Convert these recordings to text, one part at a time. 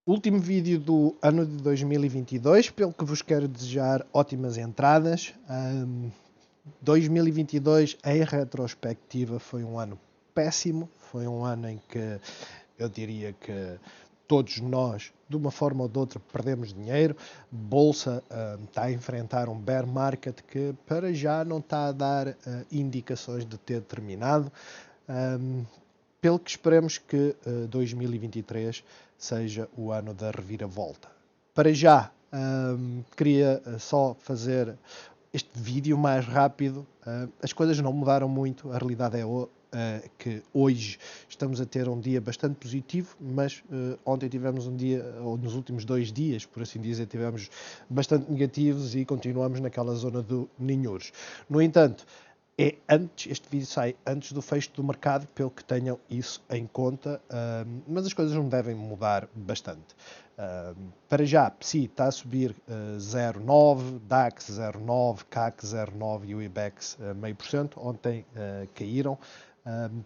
Último vídeo do ano de 2022, pelo que vos quero desejar ótimas entradas. 2022, em retrospectiva, foi um ano péssimo. Foi um ano em que eu diria que todos nós, de uma forma ou de outra, perdemos dinheiro. Bolsa está a enfrentar um bear market que para já não está a dar indicações de ter terminado. Pelo que esperemos que 2023 seja o ano da reviravolta. Para já, queria só fazer este vídeo mais rápido. As coisas não mudaram muito, a realidade é que hoje estamos a ter um dia bastante positivo, mas ontem tivemos um dia, ou nos últimos 2 dias, por assim dizer, tivemos bastante negativos e continuamos naquela zona do ninhouros. No entanto, este vídeo sai antes do fecho do mercado, pelo que tenham isso em conta, mas as coisas não devem mudar bastante. Para já, PSI está a subir 0,9%, DAX 0,9%, CAC 0,9% e o IBEX 0,5%. Ontem caíram.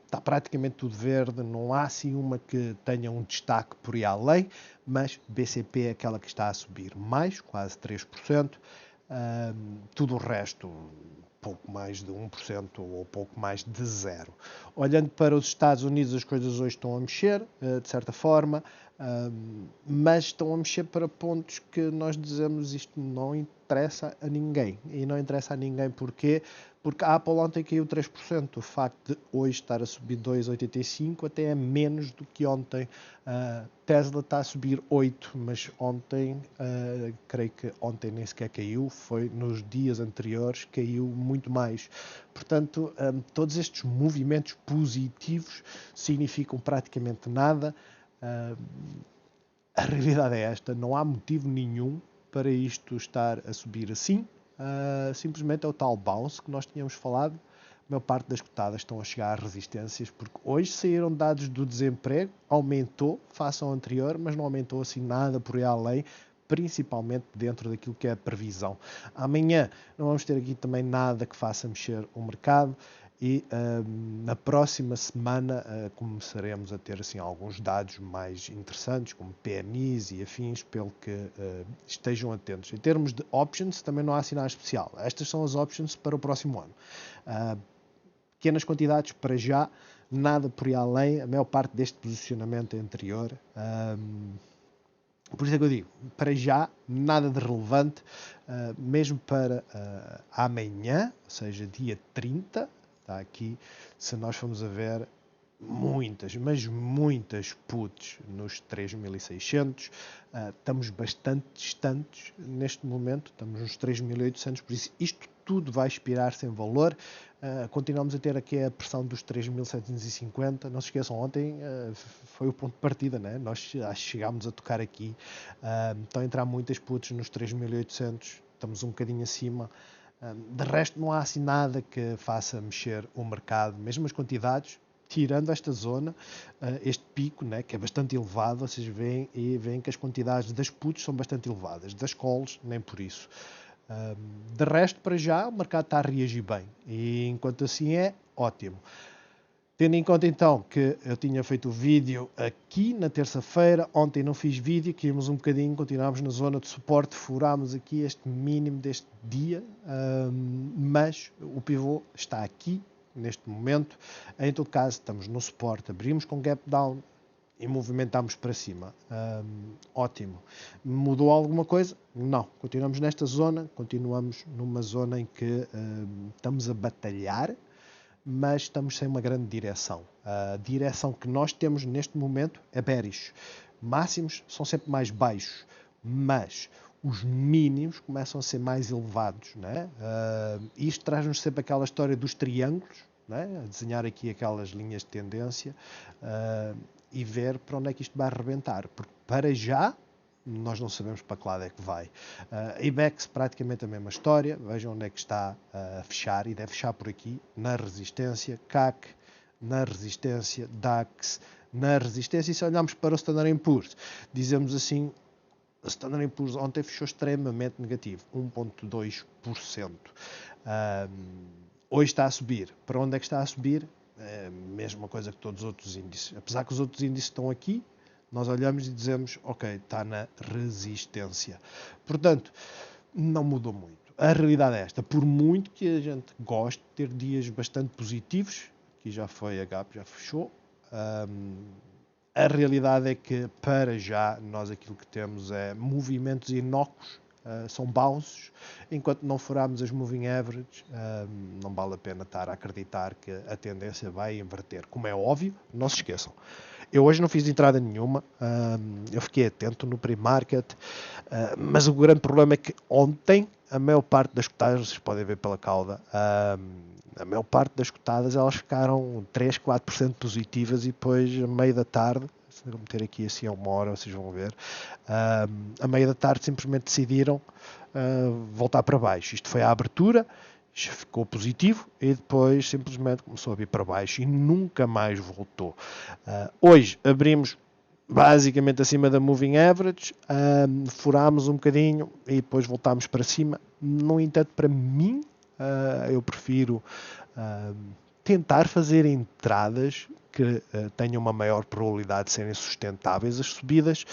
Está praticamente tudo verde, não há assim uma que tenha um destaque por aí além, mas BCP é aquela que está a subir mais, quase 3%. Tudo o resto, pouco mais de 1% ou pouco mais de zero. Olhando para os Estados Unidos, as coisas hoje estão a mexer, de certa forma, mas estão a mexer para pontos que nós dizemos isto não interessa a ninguém. E não interessa a ninguém porquê? Porque a Apple ontem caiu 3%. O facto de hoje estar a subir 2,85% até é menos do que ontem. Tesla está a subir 8%, mas ontem, creio que ontem nem sequer caiu, foi nos dias anteriores, caiu muito mais. Portanto, todos estes movimentos positivos significam praticamente nada. A realidade é esta, não há motivo nenhum para isto estar a subir assim. Simplesmente é o tal bounce que nós tínhamos falado. A maior parte das cotadas estão a chegar a resistências, porque hoje saíram dados do desemprego, aumentou face ao anterior, mas não aumentou assim nada por aí além, principalmente dentro daquilo que é a previsão. Amanhã não vamos ter aqui também nada que faça mexer o mercado. E na próxima semana começaremos a ter assim, alguns dados mais interessantes, como PMIs e afins, pelo que estejam atentos. Em termos de options, também não há sinal especial. Estas são as options para o próximo ano. Pequenas quantidades para já, nada por aí além, a maior parte deste posicionamento é anterior. Por isso é que eu digo, para já, nada de relevante, mesmo para amanhã, ou seja, dia 30, está aqui, se nós formos a ver, muitas, mas muitas puts nos 3.600, estamos bastante distantes neste momento, estamos nos 3.800, por isso isto tudo vai expirar sem valor. Continuamos a ter aqui a pressão dos 3.750. Não se esqueçam, ontem foi o ponto de partida, né? Nós chegámos a tocar aqui. Estão a entrar muitas puts nos 3.800, estamos um bocadinho acima. De resto, não há assim nada que faça mexer o mercado, mesmo as quantidades, tirando esta zona, este pico, né, que é bastante elevado. Vocês veem que as quantidades das puts são bastante elevadas, das calls nem por isso. De resto, para já, o mercado está a reagir bem, e enquanto assim é, ótimo. Tendo em conta então que eu tinha feito o vídeo aqui na terça-feira, ontem não fiz vídeo, caímos um bocadinho, continuámos na zona de suporte, furámos aqui este mínimo deste dia, mas o pivô está aqui, neste momento. Em todo caso, estamos no suporte, abrimos com gap down e movimentámos para cima. Ótimo. Mudou alguma coisa? Não. Continuamos nesta zona, continuamos numa zona em que estamos a batalhar, mas estamos sem uma grande direção. A direção que nós temos neste momento é bearish. Máximos são sempre mais baixos, mas os mínimos começam a ser mais elevados, né? Isto traz-nos sempre aquela história dos triângulos, né? A desenhar aqui aquelas linhas de tendência e ver para onde é que isto vai arrebentar, porque para já nós não sabemos para que lado é que vai. IBEX praticamente a mesma história, vejam onde é que está a fechar, e deve fechar por aqui, na resistência, CAC, na resistência, DAX, na resistência. E se olharmos para o Standard & Poor's, dizemos assim, o Standard & Poor's ontem fechou extremamente negativo, 1,2%. Hoje está a subir. Para onde é que está a subir? É a mesma coisa que todos os outros índices. Apesar que os outros índices estão aqui, nós olhamos e dizemos, ok, está na resistência. Portanto, não mudou muito. A realidade é esta. Por muito que a gente goste de ter dias bastante positivos, aqui já foi a GAP, já fechou, a realidade é que, para já, nós aquilo que temos é movimentos inócuos, são bounces, enquanto não furarmos as moving average, não vale a pena estar a acreditar que a tendência vai inverter. Como é óbvio, não se esqueçam. Eu hoje não fiz entrada nenhuma, eu fiquei atento no pre-market, mas o grande problema é que ontem a maior parte das cotadas, vocês podem ver pela cauda, a maior parte das cotadas elas ficaram 3, 4% positivas e depois a meio da tarde, se eu meter aqui assim a 1 hora, vocês vão ver, a meio da tarde simplesmente decidiram voltar para baixo. Isto foi a abertura, ficou positivo e depois simplesmente começou a vir para baixo e nunca mais voltou. Hoje abrimos basicamente acima da moving average, furámos um bocadinho e depois voltámos para cima. No entanto, para mim, eu prefiro tentar fazer entradas que tenham uma maior probabilidade de serem sustentáveis as subidas.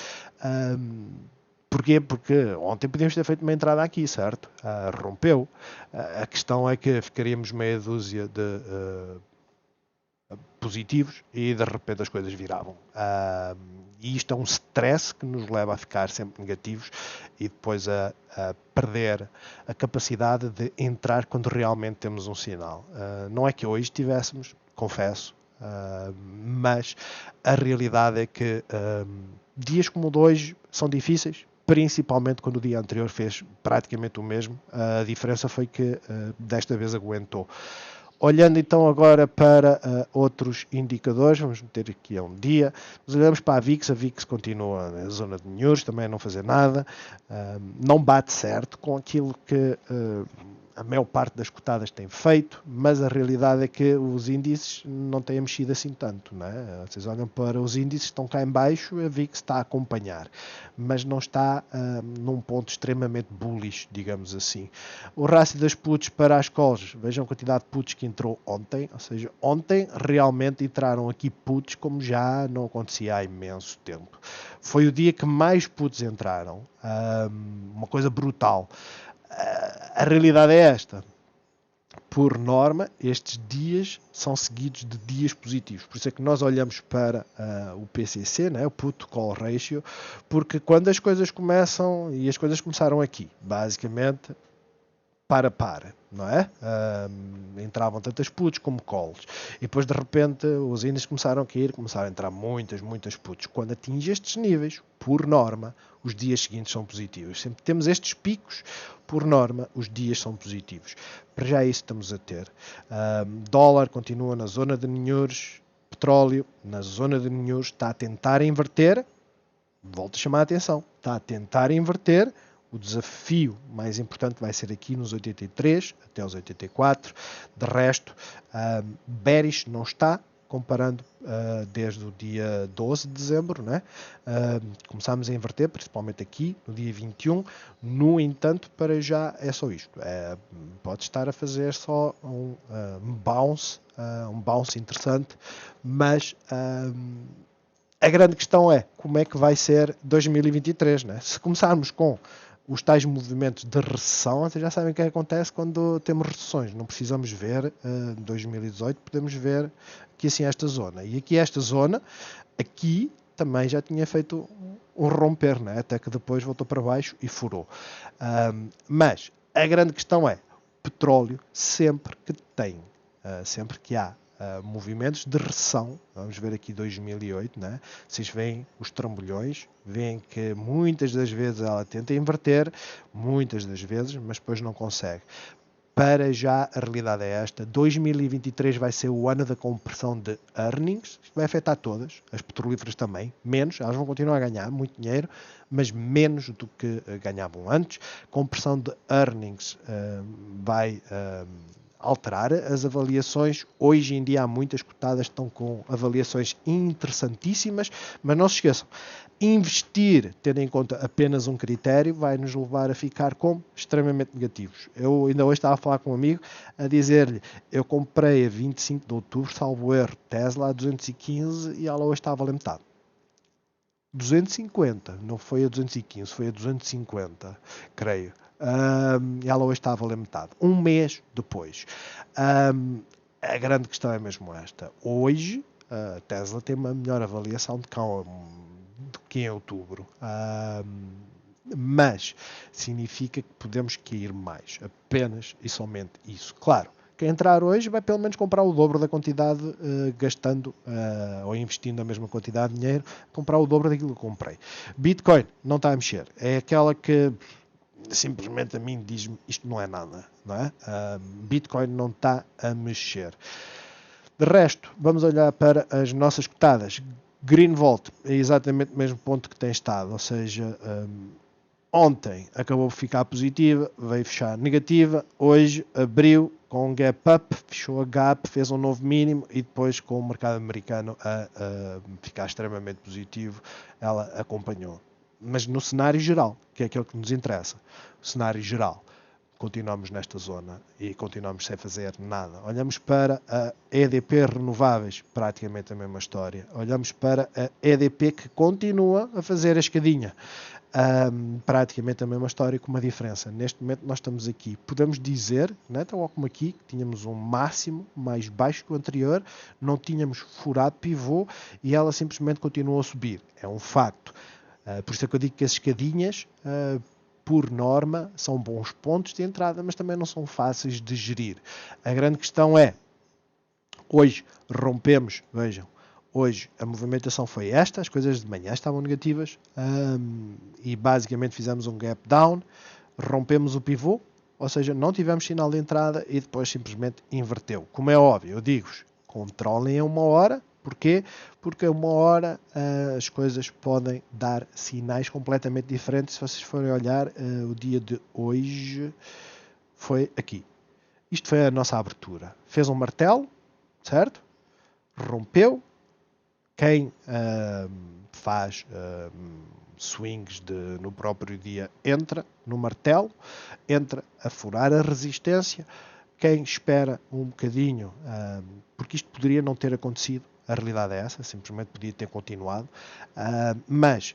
Porquê? Porque ontem podíamos ter feito uma entrada aqui, certo? Rompeu. A questão é que ficaríamos meia dúzia de positivos e de repente as coisas viravam. E isto é um stress que nos leva a ficar sempre negativos e depois a perder a capacidade de entrar quando realmente temos um sinal. Não é que hoje tivéssemos, confesso, mas a realidade é que dias como o de hoje são difíceis, principalmente quando o dia anterior fez praticamente o mesmo. A diferença foi que desta vez aguentou. Olhando então agora para outros indicadores, vamos meter aqui a um dia, nós olhamos para a VIX continua na zona de News, também a não fazer nada, não bate certo com aquilo que a maior parte das cotadas tem feito, mas a realidade é que os índices não têm mexido assim tanto, não é? Vocês olham para os índices, estão cá em baixo, a VIX está a acompanhar, mas não está num ponto extremamente bullish, digamos assim. O rácio das puts para as calls, vejam a quantidade de puts que entrou ontem, ou seja, ontem realmente entraram aqui puts como já não acontecia há imenso tempo. Foi o dia que mais puts entraram, uma coisa brutal. A realidade é esta. Por norma, estes dias são seguidos de dias positivos. Por isso é que nós olhamos para o PCC, né, o Put Call Ratio, porque quando as coisas começam, e as coisas começaram aqui, basicamente, para, não é? Entravam tantas puts como calls. E depois, de repente, os índices começaram a cair, começaram a entrar muitas puts. Quando atinge estes níveis, por norma, os dias seguintes são positivos. Sempre temos estes picos, por norma, os dias são positivos. Para já é isso que estamos a ter. Dólar continua na zona de ninhures, petróleo na zona de ninhures, está a tentar inverter, volto a chamar a atenção, está a tentar inverter. O desafio mais importante vai ser aqui nos 83 até os 84. De resto, bearish não está, comparando desde o dia 12 de dezembro, né? Começámos a inverter, principalmente aqui, no dia 21. No entanto, para já é só isto. Pode estar a fazer só um bounce interessante, mas a grande questão é como é que vai ser 2023, né? Se começarmos com os tais movimentos de recessão, vocês já sabem o que acontece quando temos recessões. Não precisamos ver 2018, podemos ver aqui assim esta zona. E aqui esta zona, aqui também já tinha feito um romper, né? Até que depois voltou para baixo e furou. Mas a grande questão é, petróleo sempre que há movimentos de recessão, vamos ver aqui 2008, né? Vocês veem os trambolhões, veem que muitas das vezes ela tenta inverter, muitas das vezes, mas depois não consegue. Para já, a realidade é esta, 2023 vai ser o ano da compressão de earnings, isto vai afetar todas, as petrolíferas também, menos, elas vão continuar a ganhar muito dinheiro, mas menos do que ganhavam antes. Compressão de earnings vai alterar as avaliações. Hoje em dia há muitas cotadas que estão com avaliações interessantíssimas, mas não se esqueçam, investir, tendo em conta apenas um critério, vai nos levar a ficar como extremamente negativos. Eu ainda hoje estava a falar com um amigo, a dizer-lhe, eu comprei a 25 de outubro, salvo erro, Tesla a 215 e ela hoje está a valer metade. 250, não foi a 215, foi a 250, creio. Ela hoje está a valer metade. Um mês depois. A grande questão é mesmo esta. Hoje, a Tesla tem uma melhor avaliação do que em outubro. Mas significa que podemos cair mais. Apenas e somente isso. Claro, quem entrar hoje vai pelo menos comprar o dobro da quantidade, gastando ou investindo a mesma quantidade de dinheiro, comprar o dobro daquilo que comprei. Bitcoin não está a mexer. É aquela que simplesmente a mim diz-me isto não é nada. Não é? Bitcoin não está a mexer. De resto, vamos olhar para as nossas cotadas. Greenvolt é exatamente o mesmo ponto que tem estado, ou seja, ontem acabou por ficar positiva, veio fechar negativa, hoje abriu com um gap up, fechou a gap, fez um novo mínimo e depois com o mercado americano a ficar extremamente positivo, ela acompanhou. Mas no cenário geral, que é aquilo que nos interessa, o cenário geral, continuamos nesta zona e continuamos sem fazer nada. Olhamos para a EDP Renováveis, praticamente a mesma história. Olhamos para a EDP que continua a fazer a escadinha. Praticamente a mesma história, com uma diferença. Neste momento nós estamos aqui, podemos dizer, né, tal como aqui, que tínhamos um máximo mais baixo que o anterior, não tínhamos furado pivô e ela simplesmente continuou a subir. É um facto. Por isso é que eu digo que as escadinhas, por norma, são bons pontos de entrada, mas também não são fáceis de gerir. A grande questão é, hoje rompemos, vejam, hoje a movimentação foi esta, as coisas de manhã estavam negativas e basicamente fizemos um gap down, rompemos o pivô, ou seja, não tivemos sinal de entrada e depois simplesmente inverteu. Como é óbvio, eu digo-vos, controlem a uma hora. Porquê? Porque a uma hora as coisas podem dar sinais completamente diferentes. Se vocês forem olhar, o dia de hoje foi aqui. Isto foi a nossa abertura. Fez um martelo, certo? Rompeu. Quem faz swings no próprio dia entra no martelo, entra a furar a resistência. Quem espera um bocadinho, porque isto poderia não ter acontecido, a realidade é essa, simplesmente podia ter continuado, mas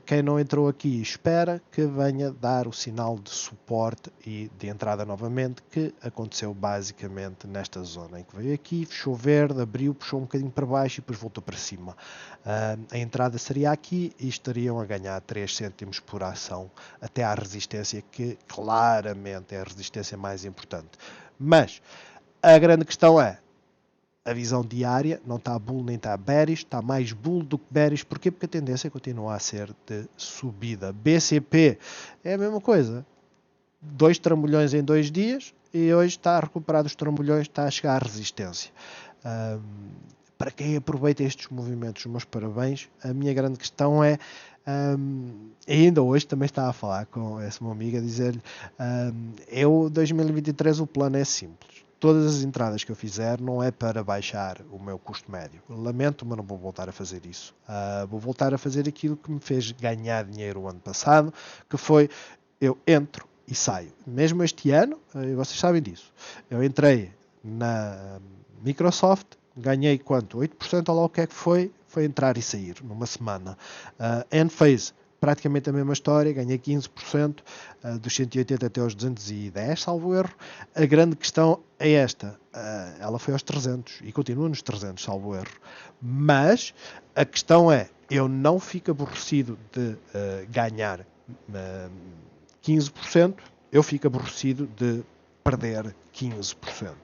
quem não entrou aqui espera que venha dar o sinal de suporte e de entrada novamente, que aconteceu basicamente nesta zona, em que veio aqui, fechou verde, abriu, puxou um bocadinho para baixo e depois voltou para cima. A entrada seria aqui e estariam a ganhar 3 cêntimos por ação até à resistência, que claramente é a resistência mais importante. Mas a grande questão é, a visão diária não está bull nem está bearish, está mais bull do que bearish. Porquê? Porque a tendência continua a ser de subida. BCP é a mesma coisa. 2 trambolhões em 2 dias e hoje está a recuperar dos trambolhões, está a chegar à resistência. Para quem aproveita estes movimentos, meus parabéns. A minha grande questão é, ainda hoje também estava a falar com esse meu amigo, a dizer-lhe, 2023 o plano é simples. Todas as entradas que eu fizer não é para baixar o meu custo médio. Lamento, mas não vou voltar a fazer isso. Vou voltar a fazer aquilo que me fez ganhar dinheiro o ano passado, que foi, eu entro e saio. Mesmo este ano, vocês sabem disso, eu entrei na Microsoft, ganhei quanto? 8%, ou lá o que é que foi entrar e sair numa semana. Enphase, praticamente a mesma história, ganhei 15%, dos 180 até aos 210, salvo erro. A grande questão é esta, ela foi aos 300 e continua nos 300, salvo erro. Mas a questão é, eu não fico aborrecido de ganhar 15%, eu fico aborrecido de perder 15%.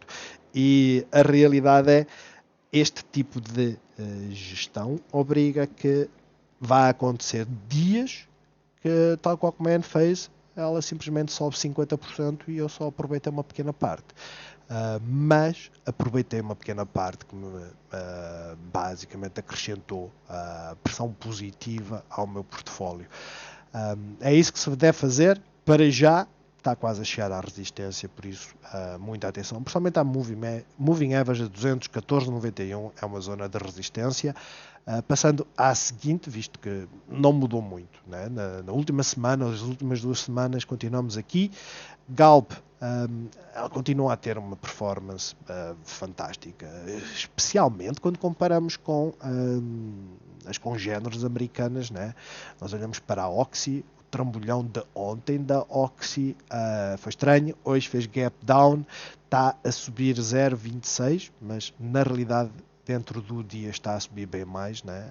E a realidade é, este tipo de gestão obriga que vai acontecer dias que, tal qual como a Enphase, ela simplesmente sobe 50% e eu só aproveitei uma pequena parte. Mas aproveitei uma pequena parte que me basicamente acrescentou pressão positiva ao meu portfólio. É isso que se deve fazer. Para já está quase a chegar à resistência, por isso muita atenção. Principalmente a Moving Average a 214,91 é uma zona de resistência. Passando à seguinte, visto que não mudou muito, né? Na última semana, as últimas 2 semanas, continuamos aqui. Galp ela continua a ter uma performance fantástica, especialmente quando comparamos com as congêneres americanas, né? Nós olhamos para a Oxy, o trambolhão de ontem da Oxy foi estranho, hoje fez gap down, está a subir 0,26, mas na realidade dentro do dia está a subir bem mais, né?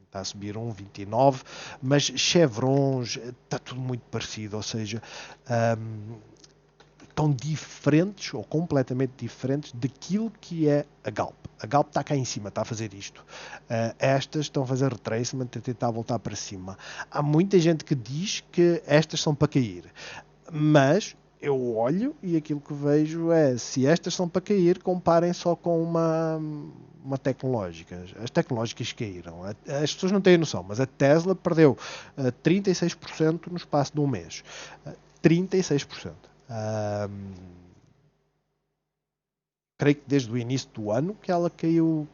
Está a subir 1,29, mas chevrons, está tudo muito parecido, ou seja, estão diferentes ou completamente diferentes daquilo que é a Galp. A Galp está cá em cima, está a fazer isto. Estas estão a fazer retracement, a tentar voltar para cima. Há muita gente que diz que estas são para cair, mas eu olho e aquilo que vejo é, se estas são para cair, comparem só com uma tecnológica. As tecnológicas caíram. As pessoas não têm noção, mas a Tesla perdeu 36% no espaço de um mês. 36%. Creio que desde o início do ano que ela caiu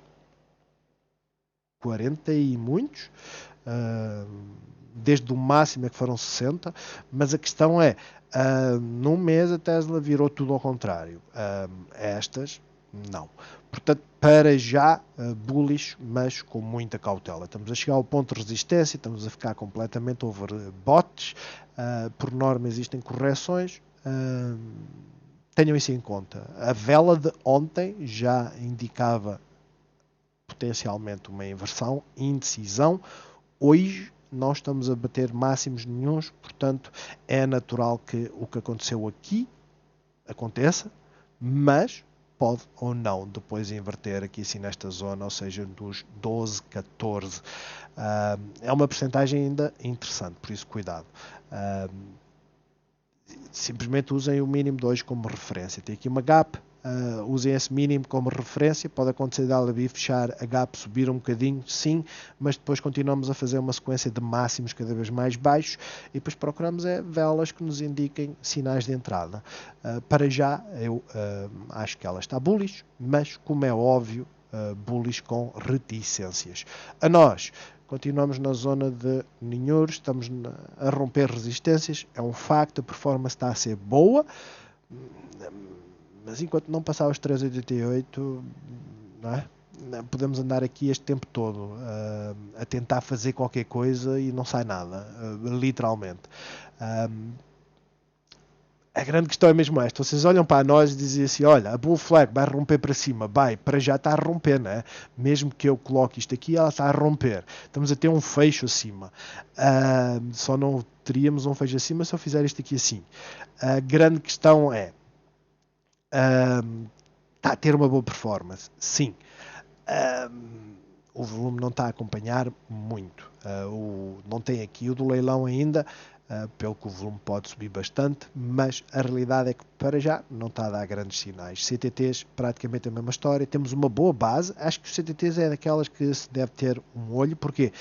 40 e muitos, desde o máximo é que foram 60, mas a questão é, num mês a Tesla virou tudo ao contrário. Estas não. Portanto, para já bullish, mas com muita cautela. Estamos a chegar ao ponto de resistência, estamos a ficar completamente overbought. Por norma existem correções. Tenham isso em conta. A vela de ontem já indicava potencialmente uma inversão, indecisão. Hoje não estamos a bater máximos nenhuns, portanto é natural que o que aconteceu aqui aconteça, mas pode ou não depois inverter aqui assim nesta zona, ou seja, dos 12, 14. É uma percentagem ainda interessante, por isso cuidado. Simplesmente usem o mínimo de hoje como referência. Tem aqui uma gap, usem esse mínimo como referência. Pode acontecer da Alabi fechar a gap, subir um bocadinho, sim, mas depois continuamos a fazer uma sequência de máximos cada vez mais baixos e depois procuramos velas que nos indiquem sinais de entrada. Para já, eu acho que ela está bullish, mas como é óbvio, bullish com reticências. A nós, continuamos na zona de ninhouros, estamos a romper resistências, é um facto, a performance está a ser boa, mas enquanto não passar os 3,88, não é? Podemos andar aqui este tempo todo a tentar fazer qualquer coisa e não sai nada, literalmente. A grande questão é mesmo esta. Vocês olham para nós e dizem assim, olha, a Bull Flag vai romper para cima. Vai, para já está a romper, não é? Mesmo que eu coloque isto aqui, ela está a romper. Estamos a ter um fecho acima. Só não teríamos um fecho acima se eu fizer isto aqui assim. A grande questão é, está a ter uma boa performance. Sim. O volume não está a acompanhar muito. Não tem aqui o do leilão ainda, pelo que o volume pode subir bastante, mas a realidade é que para já não está a dar grandes sinais. CTTs, praticamente a mesma história. Temos uma boa base. Acho que os CTTs é daquelas que se deve ter um olho, porque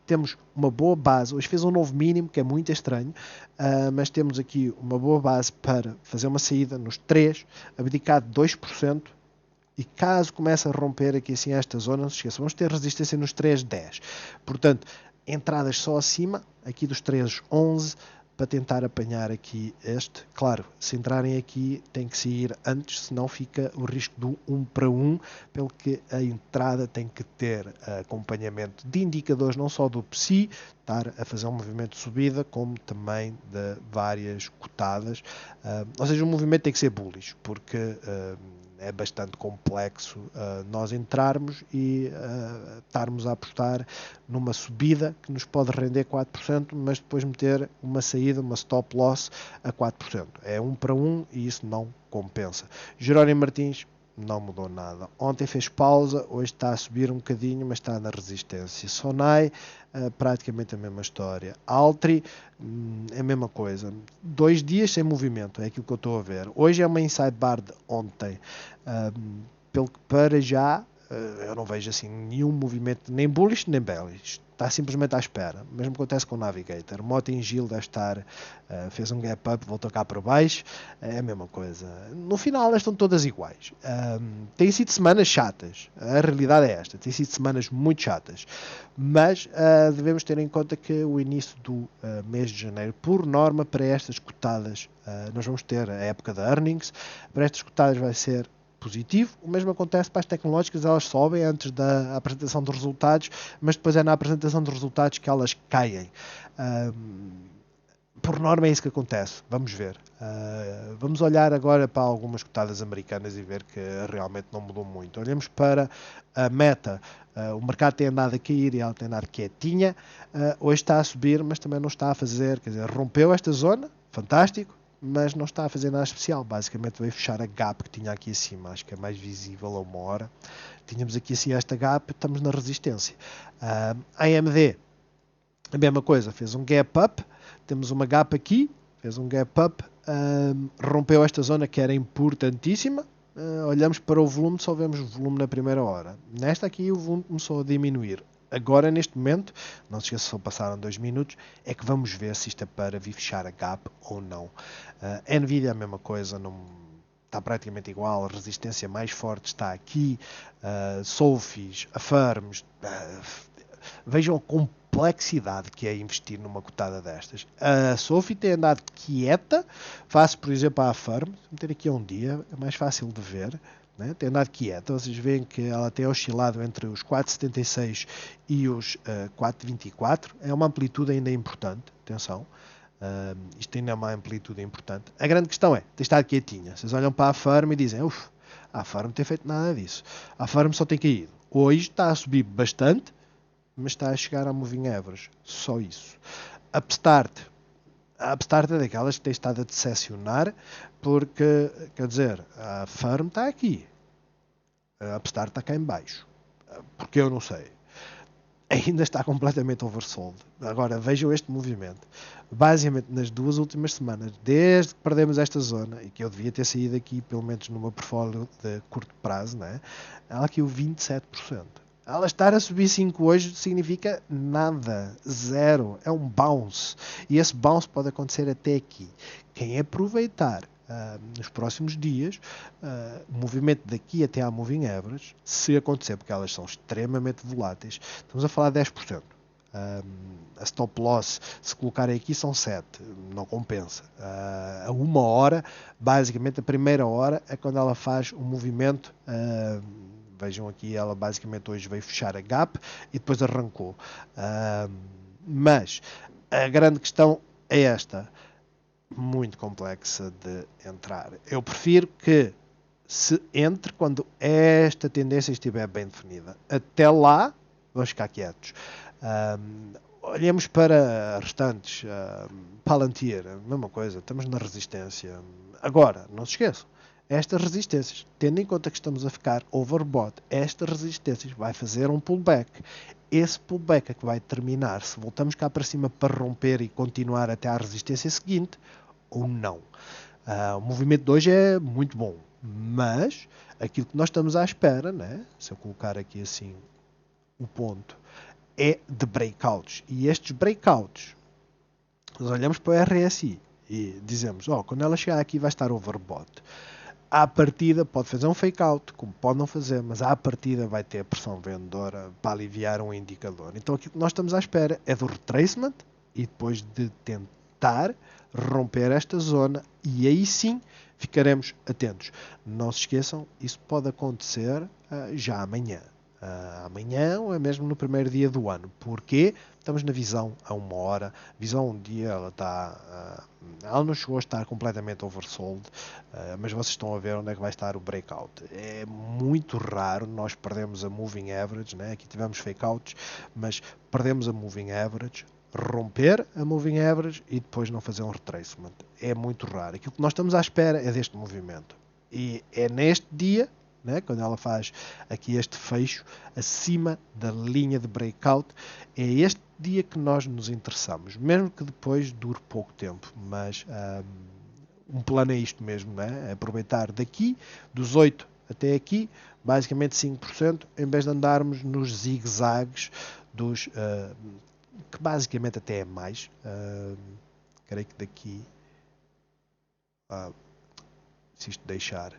temos uma boa base. Hoje fez um novo mínimo, que é muito estranho, mas temos aqui uma boa base para fazer uma saída nos 3, abdicado 2%. E caso comece a romper aqui assim esta zona, não se esqueça, vamos ter resistência nos 3,10. Portanto, entradas só acima, aqui dos 3,11, para tentar apanhar aqui este. Claro, se entrarem aqui, tem que sair antes, senão fica o risco do 1 para 1, pelo que a entrada tem que ter acompanhamento de indicadores, não só do PSI, estar a fazer um movimento de subida, como também de várias cotadas. Ou seja, o movimento tem que ser bullish, porque é bastante complexo nós entrarmos e estarmos a apostar numa subida que nos pode render 4%, mas depois meter uma saída, uma stop loss a 4%. É 1 para 1 e isso não compensa. Jerónimo Martins não mudou nada. Ontem fez pausa, hoje está a subir um bocadinho, mas está na resistência. Sonai, praticamente a mesma história. Altri, é a mesma coisa. 2 dias sem movimento, é aquilo que eu estou a ver. Hoje é uma inside bar de ontem. Pelo que para já eu não vejo assim nenhum movimento, nem bullish nem bearish. Está simplesmente à espera. O mesmo acontece com o Navigator. Moto em Gil deve estar, fez um gap up, voltou cá para baixo. É a mesma coisa. No final, elas estão todas iguais. Têm sido semanas chatas. A realidade é esta. Têm sido semanas muito chatas. Mas devemos ter em conta que o início do mês de janeiro, por norma, para estas cotadas, nós vamos ter a época de earnings. Para estas cotadas vai ser positivo. O mesmo acontece para as tecnológicas, elas sobem antes da apresentação dos resultados, mas depois é na apresentação dos resultados que elas caem. Por norma é isso que acontece. Vamos ver. Vamos olhar agora para algumas cotadas americanas e ver que realmente não mudou muito. Olhamos para a Meta. O mercado tem andado a cair e ela tem andado quietinha. Hoje está a subir, mas também não está a fazer, quer dizer, rompeu esta zona, fantástico, mas não está a fazer nada especial. Basicamente veio fechar a gap que tinha aqui acima, acho que é mais visível a uma hora. Tínhamos aqui assim esta gap, estamos na resistência. A AMD, a mesma coisa, fez um gap up, temos uma gap aqui, fez um gap up, rompeu esta zona que era importantíssima. Olhamos para o volume, só vemos o volume na primeira hora. Nesta aqui o volume começou a diminuir. Agora, neste momento, não se esqueça, só passaram 2 minutos, é que vamos ver se isto é para vir fechar a gap ou não. Nvidia é a mesma coisa, não, está praticamente igual, a resistência mais forte está aqui. Sofis, Affirms, vejam a complexidade que é investir numa cotada destas. A Sophie tem andado quieta, face, por exemplo, à Affirm, vou meter aqui a um dia, é mais fácil de ver. Né? Tem andado quieta, vocês veem que ela tem oscilado entre os 4,76 e os 4,24, é uma amplitude ainda importante, atenção, isto ainda é uma amplitude importante. A grande questão é, tem estado quietinha, vocês olham para a Affirm e dizem, a Affirm não tem feito nada disso, a Affirm só tem caído, hoje está a subir bastante, mas está a chegar a moving average, só isso. A Upstart é daquelas que tem estado a decepcionar, porque, quer dizer, a Firm está aqui, a Upstart está cá em baixo, porque eu não sei. Ainda está completamente oversold. Agora, vejam este movimento. Basicamente, nas 2 últimas semanas, desde que perdemos esta zona, e que eu devia ter saído aqui, pelo menos numa portfólio de curto prazo, né? Ela aqui o 27%. Ela estar a subir 5 hoje significa nada, zero, é um bounce. E esse bounce pode acontecer até aqui. Quem aproveitar nos próximos dias, o movimento daqui até à moving average, se acontecer, porque elas são extremamente voláteis, estamos a falar de 10%. A stop loss, se colocarem aqui, são 7, não compensa. A uma hora, basicamente a primeira hora, é quando ela faz um movimento. Vejam aqui, ela basicamente hoje veio fechar a gap e depois arrancou. Mas a grande questão é esta, muito complexa de entrar. Eu prefiro que se entre quando esta tendência estiver bem definida. Até lá, vamos ficar quietos. Olhemos para restantes. Palantir, a mesma coisa, estamos na resistência. Agora, não se esqueçam, estas resistências, tendo em conta que estamos a ficar overbought, estas resistências vai fazer um pullback. Esse pullback é que vai terminar se voltamos cá para cima para romper e continuar até à resistência seguinte ou não. O movimento de hoje é muito bom, mas aquilo que nós estamos à espera, né? Se eu colocar aqui assim o ponto, é de breakouts. E estes breakouts, nós olhamos para o RSI e dizemos, quando ela chegar aqui vai estar overbought. À partida pode fazer um fake out, como pode não fazer, mas à partida vai ter pressão vendedora para aliviar um indicador. Então aquilo que nós estamos à espera é do retracement e depois de tentar romper esta zona e aí sim ficaremos atentos. Não se esqueçam, isso pode acontecer já amanhã. Amanhã ou é mesmo no primeiro dia do ano. Porquê? Estamos na visão a uma hora. Visão um dia, ela não chegou a estar completamente oversold, mas vocês estão a ver onde é que vai estar o breakout. É muito raro nós perdemos a moving average, né? Aqui tivemos fake outs, mas perdemos a moving average, romper a moving average e depois não fazer um retracement. É muito raro. Aquilo que nós estamos à espera é deste movimento. E é neste dia, né, quando ela faz aqui este fecho acima da linha de breakout, é este dia que nós nos interessamos, mesmo que depois dure pouco tempo, mas um plano é isto mesmo, né? É aproveitar daqui dos 8 até aqui, basicamente 5%, em vez de andarmos nos zigue-zagues dos, que basicamente até é mais, creio que daqui, se isto deixar,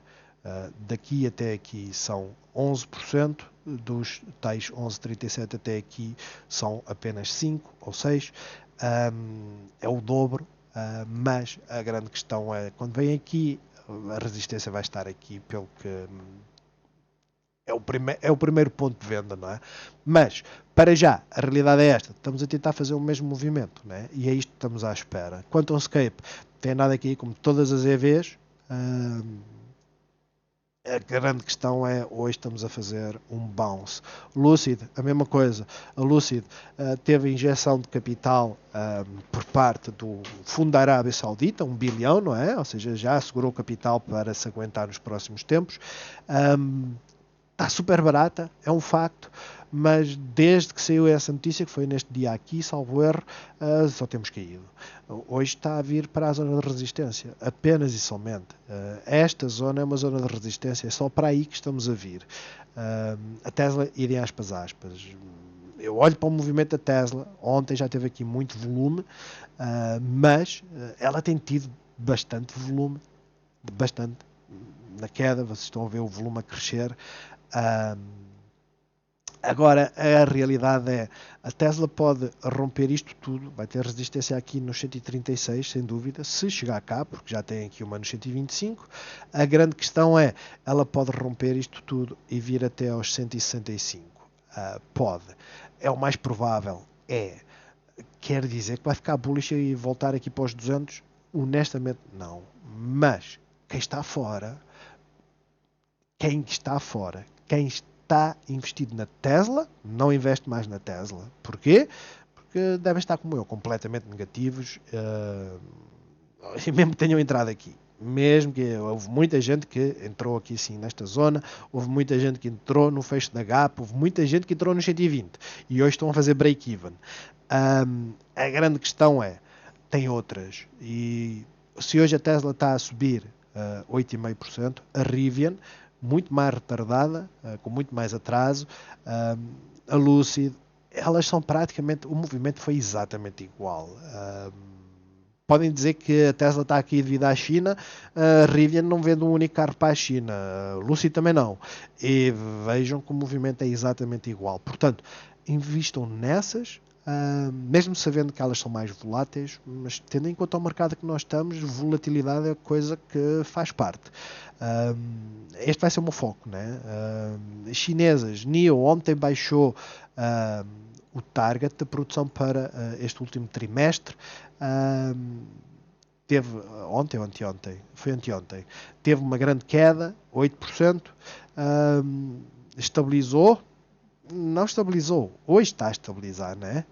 daqui até aqui são 11%, dos tais 11,37 até aqui são apenas 5 ou 6, é o dobro, mas a grande questão é, quando vem aqui, a resistência vai estar aqui, pelo que é o primeiro ponto de venda, não é? Mas, para já, a realidade é esta. Estamos a tentar fazer o mesmo movimento, não é? E é isto que estamos à espera. Quanto ao Scape, tem nada aqui, como todas as EVs. A grande questão é, hoje estamos a fazer um bounce. Lucid, a mesma coisa. A Lucid teve injeção de capital por parte do Fundo da Arábia Saudita, 1 bilhão, não é? Ou seja, já assegurou capital para se aguentar nos próximos tempos. Está super barata, é um facto, mas desde que saiu essa notícia, que foi neste dia aqui, salvo erro, só temos caído. Hoje está a vir para a zona de resistência, apenas e somente. Esta zona é uma zona de resistência, é só para aí que estamos a vir. A Tesla, irem aspas. Eu olho para o movimento da Tesla, ontem já teve aqui muito volume, mas ela tem tido bastante volume, bastante. Na queda, vocês estão a ver o volume a crescer. Agora, a realidade é, a Tesla pode romper isto tudo, vai ter resistência aqui nos 136, sem dúvida, se chegar cá, porque já tem aqui uma nos 125. A grande questão é, ela pode romper isto tudo e vir até aos 165. Pode. É o mais provável. Quer dizer que vai ficar bullish e voltar aqui para os 200? Honestamente, não. Mas, quem está fora, quem está investido na Tesla, não investe mais na Tesla. Porquê? Porque devem estar como eu, completamente negativos, e mesmo que tenham entrado aqui. Mesmo que houve muita gente que entrou aqui sim nesta zona, houve muita gente que entrou no fecho da Gap, houve muita gente que entrou no 120 e hoje estão a fazer break-even. A grande questão é, tem outras, e se hoje a Tesla está a subir 8,5%, a Rivian muito mais retardada, com muito mais atraso, a Lucid, elas são praticamente, o movimento foi exatamente igual. Podem dizer que a Tesla está aqui devido à China, a Rivian não vende um único carro para a China, a Lucid também não. E vejam que o movimento é exatamente igual. Portanto, invistam nessas, mesmo sabendo que elas são mais voláteis, mas tendo em conta o mercado que nós estamos, volatilidade é coisa que faz parte. Este vai ser o meu foco, né? Chinesas, NIO ontem baixou o target da produção para este último trimestre. Teve ontem, foi anteontem, teve uma grande queda, 8%, estabilizou, não estabilizou, hoje está a estabilizar, né?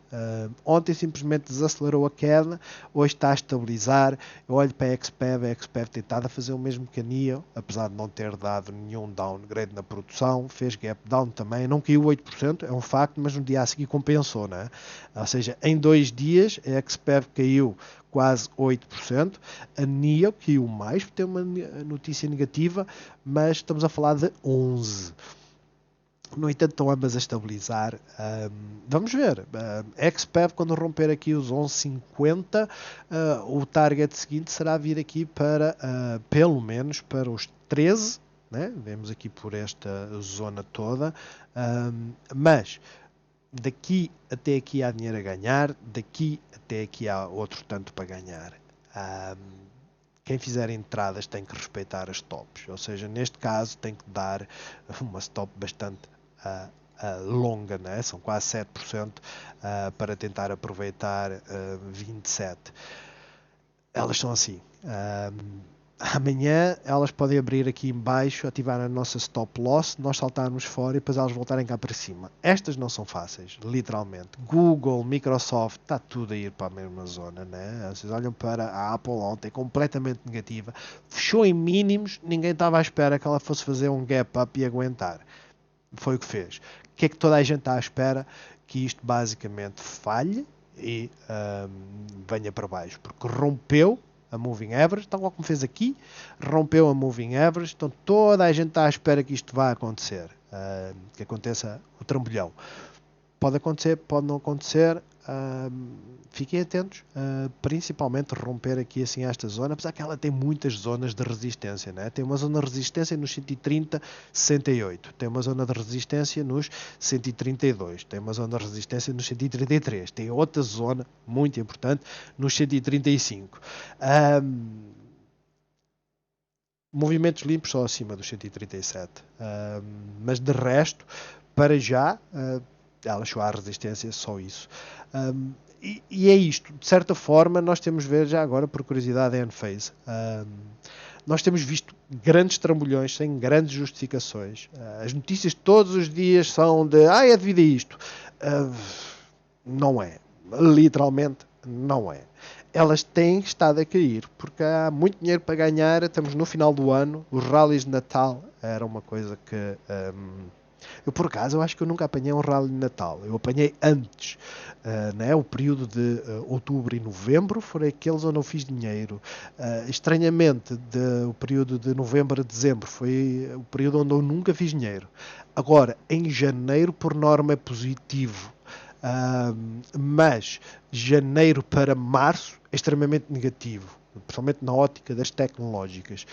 Ontem simplesmente desacelerou a queda, hoje está a estabilizar. Eu olho para a XPEV tem estado a fazer o mesmo que a NIO, apesar de não ter dado nenhum downgrade na produção, fez gap down também, não caiu 8%, é um facto, mas no dia a seguir compensou, né? Ou seja, em 2 dias a XPEV caiu quase 8%, a NIO caiu mais, porque tem uma notícia negativa, mas estamos a falar de 11%. No entanto, estão ambas a estabilizar. Vamos ver. XPEV, quando romper aqui os 11,50, o target seguinte será vir aqui para, pelo menos, para os 13. Né? Vemos aqui por esta zona toda. Mas, daqui até aqui há dinheiro a ganhar. Daqui até aqui há outro tanto para ganhar. Quem fizer entradas tem que respeitar as stops. Ou seja, neste caso tem que dar uma stop bastante longa, né? São quase 7% para tentar aproveitar 27%. Elas são assim. Amanhã elas podem abrir aqui em baixo, ativar a nossa stop loss, nós saltarmos fora e depois elas voltarem cá para cima. Estas não são fáceis, literalmente. Google, Microsoft, está tudo a ir para a mesma zona, né? Vocês olham para a Apple ontem, completamente negativa. Fechou em mínimos, ninguém estava à espera que ela fosse fazer um gap up e aguentar. Foi o que fez. O que é que toda a gente está à espera? Que isto basicamente falhe e venha para baixo. Porque rompeu a Moving Average, tal como fez aqui, rompeu a Moving Average, então toda a gente está à espera que isto vá acontecer, que aconteça o trambolhão. Pode acontecer, pode não acontecer, fiquem atentos, principalmente romper aqui assim esta zona, apesar que ela tem muitas zonas de resistência, né? Tem uma zona de resistência nos 130, 68, tem uma zona de resistência nos 132, tem uma zona de resistência nos 133, tem outra zona muito importante nos 135. Movimentos limpos só acima dos 137, mas de resto, para já, ela chegou à resistência, só isso. E é isto, de certa forma, nós temos de ver já agora, por curiosidade, a Enphase. Nós temos visto grandes trambolhões sem grandes justificações. As notícias todos os dias são de é devido a isto. Não é. Literalmente, não é. Elas têm estado a cair, porque há muito dinheiro para ganhar, estamos no final do ano, os rallies de Natal era uma coisa que... eu, por acaso, eu acho que eu nunca apanhei um rally de Natal. Eu apanhei antes, né? O período de outubro e novembro foram aqueles onde eu fiz dinheiro. Estranhamente, o período de novembro a dezembro foi o período onde eu nunca fiz dinheiro. Agora, em janeiro, por norma, é positivo. Mas janeiro para março é extremamente negativo, principalmente na ótica das tecnológicas.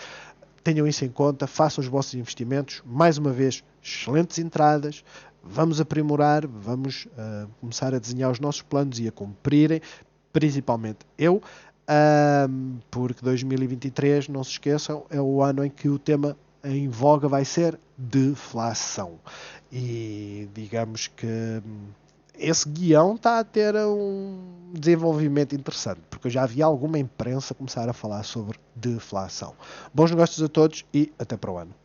Tenham isso em conta, façam os vossos investimentos. Mais uma vez, excelentes entradas. Vamos aprimorar, vamos começar a desenhar os nossos planos e a cumprirem, principalmente eu, porque 2023, não se esqueçam, é o ano em que o tema em voga vai ser deflação. E digamos que esse guião está a ter um desenvolvimento interessante, porque eu já vi alguma imprensa começar a falar sobre deflação. Bons negócios a todos e até para o ano.